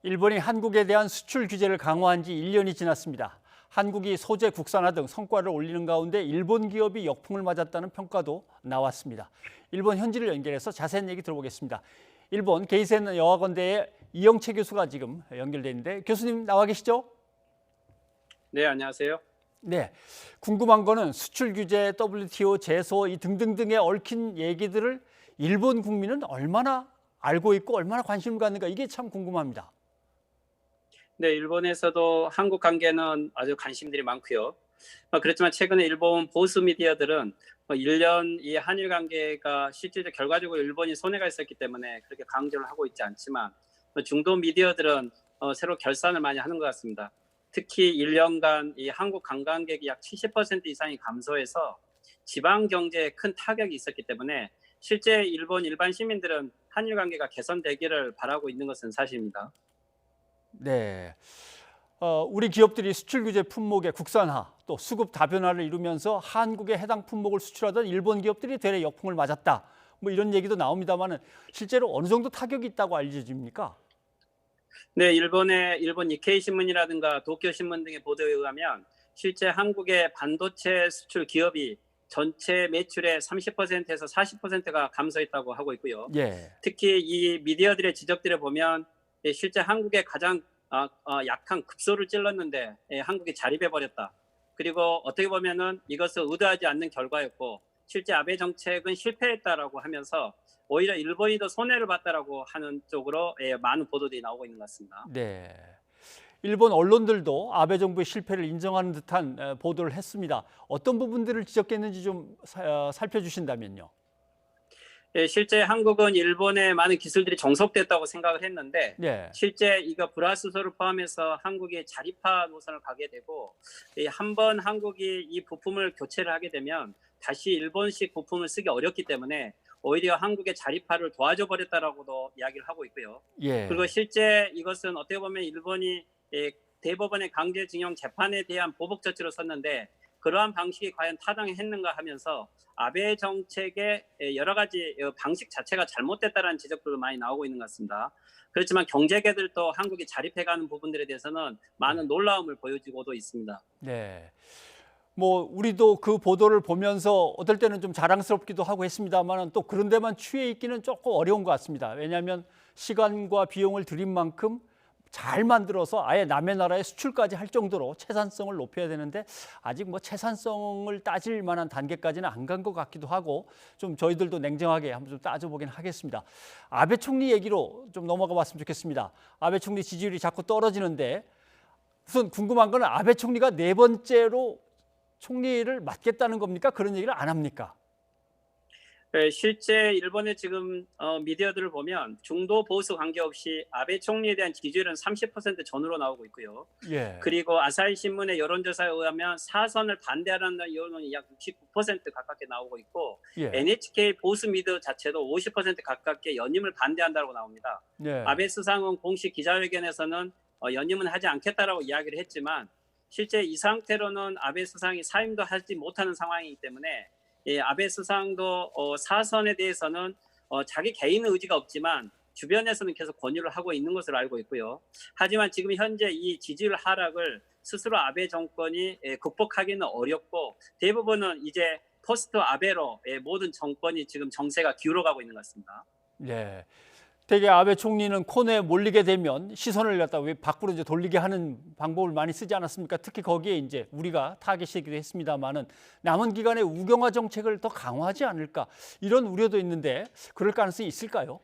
일본이 한국에 대한 수출 규제를 강화한 지 1년이 지났습니다. 한국이 소재 국산화 등 성과를 올리는 가운데 일본 기업이 역풍을 맞았다는 평가도 나왔습니다. 일본 현지를 연결해서 자세한 얘기 들어보겠습니다. 일본 게이센 여학원대의 이영채 교수가 지금 연결돼 있는데 교수님 나와 계시죠? 네, 안녕하세요. 네, 궁금한 거는 수출 규제, WTO 제소 이 등등등에 얽힌 얘기들을 일본 국민은 얼마나 알고 있고 얼마나 관심을 갖는가 이게 참 궁금합니다. 네, 일본에서도 한국 관계는 아주 관심들이 많고요. 그렇지만 최근에 일본 보수 미디어들은 1년 이 한일 관계가 실질적 결과적으로 일본이 손해가 있었기 때문에 그렇게 강조를 하고 있지 않지만 중도 미디어들은 새로 결산을 많이 하는 것 같습니다. 특히 1년간 이 한국 관광객이 약 70% 이상이 감소해서 지방 경제에 큰 타격이 있었기 때문에 실제 일본 일반 시민들은 한일 관계가 개선되기를 바라고 있는 것은 사실입니다. 네, 우리 기업들이 수출 규제 품목의 국산화 또 수급 다변화를 이루면서 한국에 해당 품목을 수출하던 일본 기업들이 되레 역풍을 맞았다. 뭐 이런 얘기도 나옵니다만은 실제로 어느 정도 타격이 있다고 알려집니까? 네, 일본 니케이 신문이라든가 도쿄 신문 등의 보도에 의하면 실제 한국의 반도체 수출 기업이 전체 매출의 30%에서 40%가 감소했다고 하고 있고요. 예, 특히 이 미디어들의 지적들을 보면 실제 한국의 가장 약한 급소를 찔렀는데 한국이 자립해 버렸다. 그리고 어떻게 보면은 이것을 의도하지 않는 결과였고 실제 아베 정책은 실패했다라고 하면서 오히려 일본이 더 손해를 봤다라고 하는 쪽으로 많은 보도들이 나오고 있는 것 같습니다. 네. 일본 언론들도 아베 정부의 실패를 인정하는 듯한 보도를 했습니다. 어떤 부분들을 지적했는지 좀 살펴주신다면요. 실제 한국은 일본의 많은 기술들이 정속됐다고 생각을 했는데 네, 실제 이거 불화수소를 포함해서 한국이 자립화 노선을 가게 되고 한번 한국이 이 부품을 교체를 하게 되면 다시 일본식 부품을 쓰기 어렵기 때문에 오히려 한국의 자립화를 도와줘 버렸다라고도 이야기를 하고 있고요. 그리고 예, 실제 이것은 어떻게 보면 일본이 대법원의 강제징용 재판에 대한 보복 조치로 썼는데 그러한 방식이 과연 타당했는가 하면서 아베 정책의 여러 가지 방식 자체가 잘못됐다는 지적들도 많이 나오고 있는 것 같습니다. 그렇지만 경제계들도 한국이 자립해가는 부분들에 대해서는 네, 많은 놀라움을 보여주고도 있습니다. 네. 뭐 우리도 그 보도를 보면서 어떨 때는 좀 자랑스럽기도 하고 했습니다만 또 그런 데만 취해 있기는 조금 어려운 것 같습니다. 왜냐하면 시간과 비용을 들인 만큼 잘 만들어서 아예 남의 나라에 수출까지 할 정도로 채산성을 높여야 되는데 아직 뭐 채산성을 따질 만한 단계까지는 안 간 것 같기도 하고 좀 저희들도 냉정하게 한번 좀 따져보긴 하겠습니다. 아베 총리 얘기로 좀 넘어가 봤으면 좋겠습니다. 아베 총리 지지율이 자꾸 떨어지는데 우선 궁금한 건 아베 총리가 네 번째로 총리를 맡겠다는 겁니까? 그런 얘기를 안 합니까? 실제 일본의 지금 미디어들을 보면 중도 보수 관계없이 아베 총리에 대한 지지율은 30% 전후로 나오고 있고요. 예, 그리고 아사히 신문의 여론조사에 의하면 사선을 반대하는 여론이 약 69% 가깝게 나오고 있고 예, NHK 보수 미디어 자체도 50% 가깝게 연임을 반대한다고 나옵니다. 예, 아베 수상은 공식 기자회견에서는 연임은 하지 않겠다라고 이야기를 했지만 실제 이 상태로는 아베 수상이 사임도 하지 못하는 상황이기 때문에 아베 수상도 사선에 대해서는 자기 개인의 의지가 없지만 주변에서는 계속 권유를 하고 있는 것으로 알고 있고요. 하지만 지금 현재 이 지지율 하락을 스스로 아베 정권이 극복하기는 어렵고 대부분은 이제 포스트 아베로 모든 정권이 지금 정세가 기울어가고 있는 것 같습니다. 예. 되게 아베 총리는 코너에 몰리게 되면 시선을 갖다 왜 밖으로 이제 돌리게 하는 방법을 많이 쓰지 않았습니까? 특히 거기에 이제 우리가 타겟이기도 했습니다만은 남은 기간에 우경화 정책을 더 강화하지 않을까 이런 우려도 있는데 그럴 가능성이 있을까요?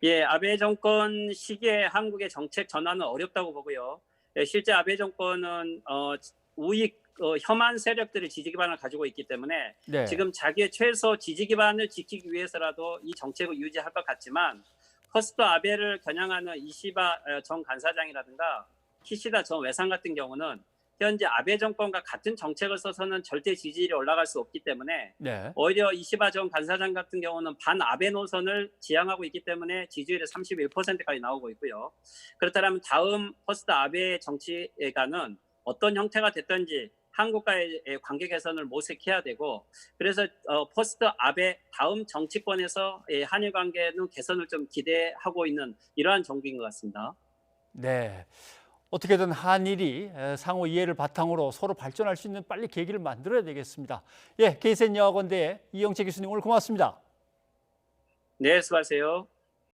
예, 아베 정권 시기에 한국의 정책 전환은 어렵다고 보고요. 실제 아베 정권은 우익 혐한 세력들의 지지 기반을 가지고 있기 때문에 네, 지금 자기의 최소 지지 기반을 지키기 위해서라도 이 정책을 유지할 것 같지만 퍼스트 아베를 겨냥하는 이시바 전 간사장이라든가 키시다 전 외상 같은 경우는 현재 아베 정권과 같은 정책을 써서는 절대 지지율이 올라갈 수 없기 때문에 네, 오히려 이시바 전 간사장 같은 경우는 반 아베 노선을 지향하고 있기 때문에 지지율이 31%까지 나오고 있고요. 그렇다면 다음 퍼스트 아베 정치가는 어떤 형태가 됐든지 한국과의 관계 개선을 모색해야 되고, 그래서 포스트 아베 다음 정치권에서 한일 관계는 개선을 좀 기대하고 있는 이러한 정부인 것 같습니다. 네. 어떻게든 한일이 상호 이해를 바탕으로 서로 발전할 수 있는 빨리 계기를 만들어야 되겠습니다. 예, 케이센 여학원대 이영채 교수님 오늘 고맙습니다. 네, 수고하세요.